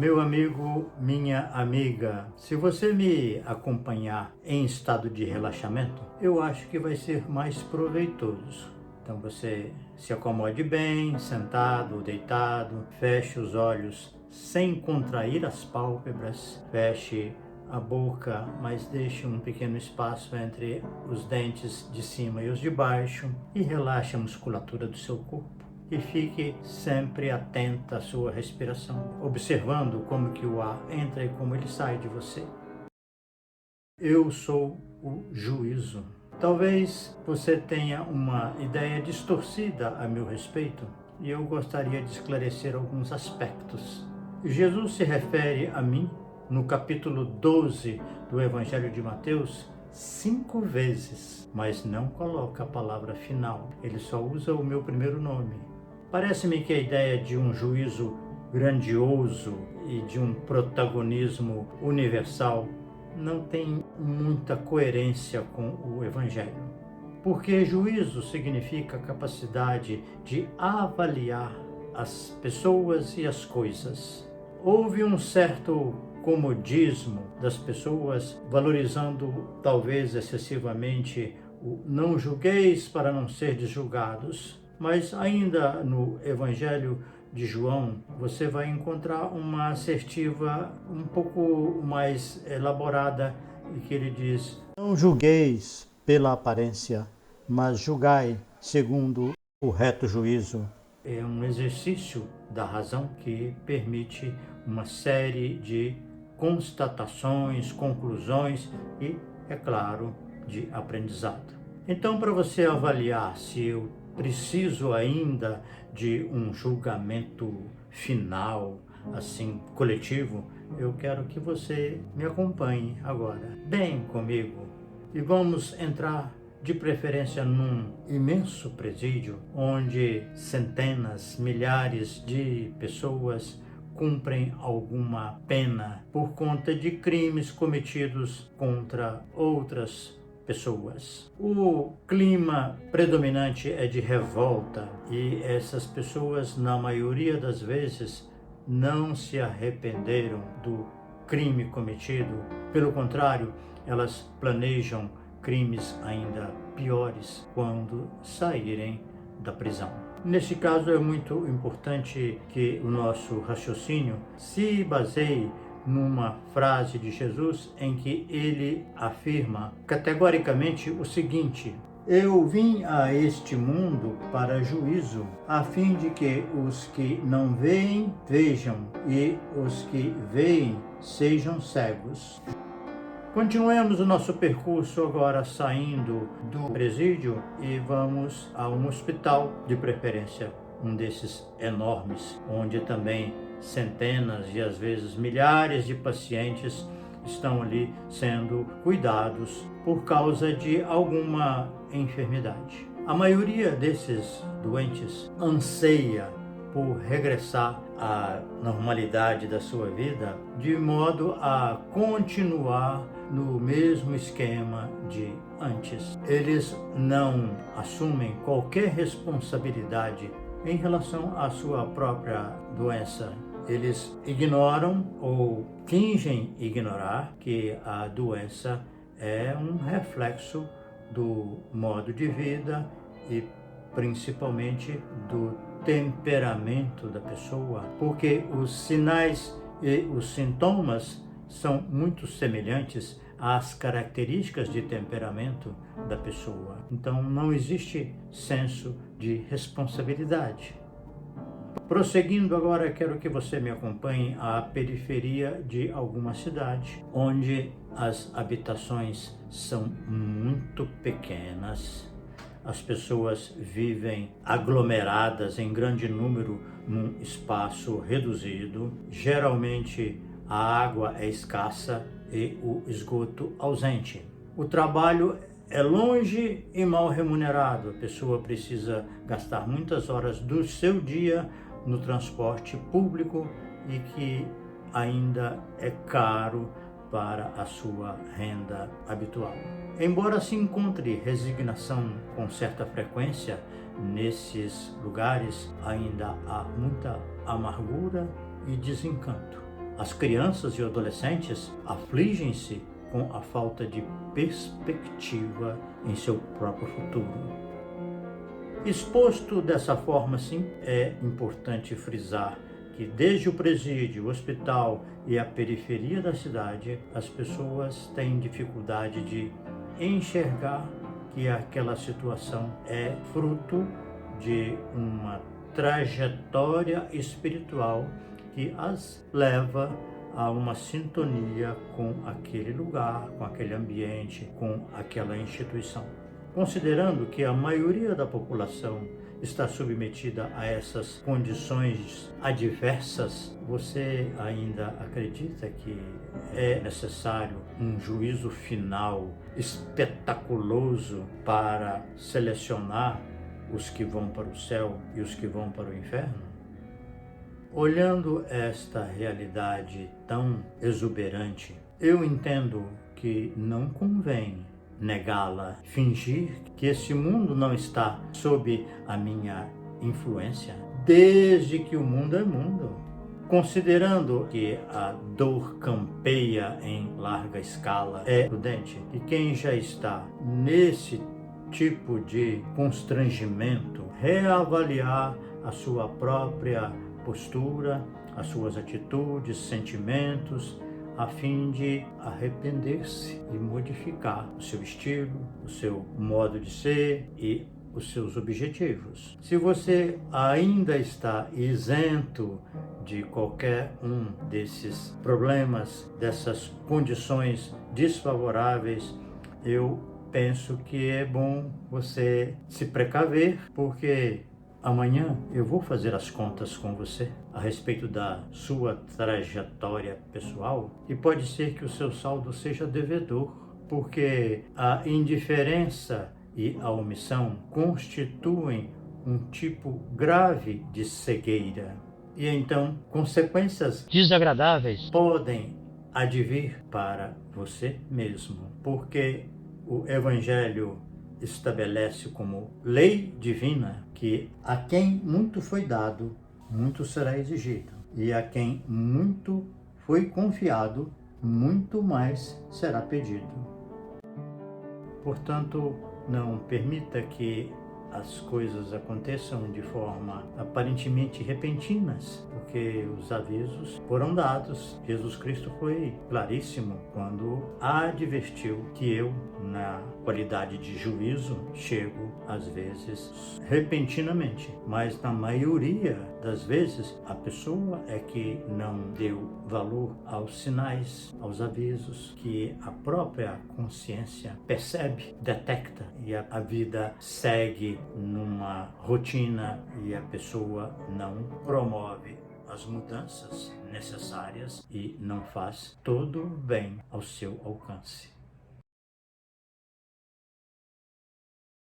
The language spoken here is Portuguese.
Meu amigo, minha amiga, se você me acompanhar em estado de relaxamento, eu acho que vai ser mais proveitoso. Então você se acomode bem, sentado ou deitado, feche os olhos sem contrair as pálpebras, feche a boca, mas deixe um pequeno espaço entre os dentes de cima e os de baixo e relaxe a musculatura do seu corpo. E fique sempre atenta à sua respiração, observando como que o ar entra e como ele sai de você. Eu sou o juízo. Talvez você tenha uma ideia distorcida a meu respeito e eu gostaria de esclarecer alguns aspectos. Jesus se refere a mim no capítulo 12 do Evangelho de Mateus 5 vezes, mas não coloca a palavra final. Ele só usa o meu primeiro nome. Parece-me que a ideia de um juízo grandioso e de um protagonismo universal não tem muita coerência com o Evangelho. Porque juízo significa capacidade de avaliar as pessoas e as coisas. Houve um certo comodismo das pessoas, valorizando talvez excessivamente o não julgueis para não serdes julgados. Mas ainda no Evangelho de João, você vai encontrar uma assertiva um pouco mais elaborada, e que ele diz: não julgueis pela aparência, mas julgai segundo o reto juízo. É um exercício da razão que permite uma série de constatações, conclusões e, é claro, de aprendizado. Então, para você avaliar se eu preciso ainda de um julgamento final, assim, coletivo, eu quero que você me acompanhe agora, bem comigo, e vamos entrar de preferência num imenso presídio onde centenas, milhares de pessoas cumprem alguma pena por conta de crimes cometidos contra outras pessoas. O clima predominante é de revolta e essas pessoas, na maioria das vezes, não se arrependeram do crime cometido. Pelo contrário, elas planejam crimes ainda piores quando saírem da prisão. Neste caso, é muito importante que o nosso raciocínio se baseie numa frase de Jesus em que ele afirma categoricamente o seguinte: eu vim a este mundo para juízo, a fim de que os que não veem, vejam, e os que veem sejam cegos. Continuemos o nosso percurso agora saindo do presídio e vamos a um hospital, de preferência um desses enormes, onde também centenas e às vezes milhares de pacientes estão ali sendo cuidados por causa de alguma enfermidade. A maioria desses doentes anseia por regressar à normalidade da sua vida, de modo a continuar no mesmo esquema de antes. Eles não assumem qualquer responsabilidade em relação à sua própria doença. Eles ignoram ou fingem ignorar que a doença é um reflexo do modo de vida e principalmente do temperamento da pessoa, porque os sinais e os sintomas são muito semelhantes às características de temperamento da pessoa. Então não existe senso de responsabilidade. Prosseguindo agora, quero que você me acompanhe à periferia de alguma cidade, onde as habitações são muito pequenas. As pessoas vivem aglomeradas em grande número num espaço reduzido. Geralmente a água é escassa e o esgoto ausente. O trabalho é longe e mal remunerado. A pessoa precisa gastar muitas horas do seu dia no transporte público e que ainda é caro para a sua renda habitual. Embora se encontre resignação com certa frequência, nesses lugares ainda há muita amargura e desencanto. As crianças e adolescentes afligem-se com a falta de perspectiva em seu próprio futuro. Exposto dessa forma, sim, é importante frisar que desde o presídio, o hospital e a periferia da cidade, as pessoas têm dificuldade de enxergar que aquela situação é fruto de uma trajetória espiritual que as leva a uma sintonia com aquele lugar, com aquele ambiente, com aquela instituição. Considerando que a maioria da população está submetida a essas condições adversas, você ainda acredita que é necessário um juízo final espetaculoso para selecionar os que vão para o céu e os que vão para o inferno? Olhando esta realidade tão exuberante, eu entendo que não convém negá-la, fingir que esse mundo não está sob a minha influência, desde que o mundo é mundo. Considerando que a dor campeia em larga escala, é prudente que quem já está nesse tipo de constrangimento reavaliar a sua própria postura, as suas atitudes, sentimentos, a fim de arrepender-se e modificar o seu estilo, o seu modo de ser e os seus objetivos. Se você ainda está isento de qualquer um desses problemas, dessas condições desfavoráveis, eu penso que é bom você se precaver, porque amanhã eu vou fazer as contas com você a respeito da sua trajetória pessoal e pode ser que o seu saldo seja devedor, porque a indiferença e a omissão constituem um tipo grave de cegueira. E então, consequências desagradáveis podem advir para você mesmo, porque o Evangelho estabelece como lei divina que a quem muito foi dado, muito será exigido, e a quem muito foi confiado, muito mais será pedido. Portanto, não permita que as coisas aconteçam de forma aparentemente repentinas, porque os avisos foram dados. Jesus Cristo foi claríssimo quando advertiu que eu, na qualidade de juízo, chego às vezes repentinamente, mas na maioria das vezes a pessoa é que não deu valor aos sinais, aos avisos que a própria consciência percebe, detecta, e a vida segue numa rotina e a pessoa não promove as mudanças necessárias e não faz todo o bem ao seu alcance.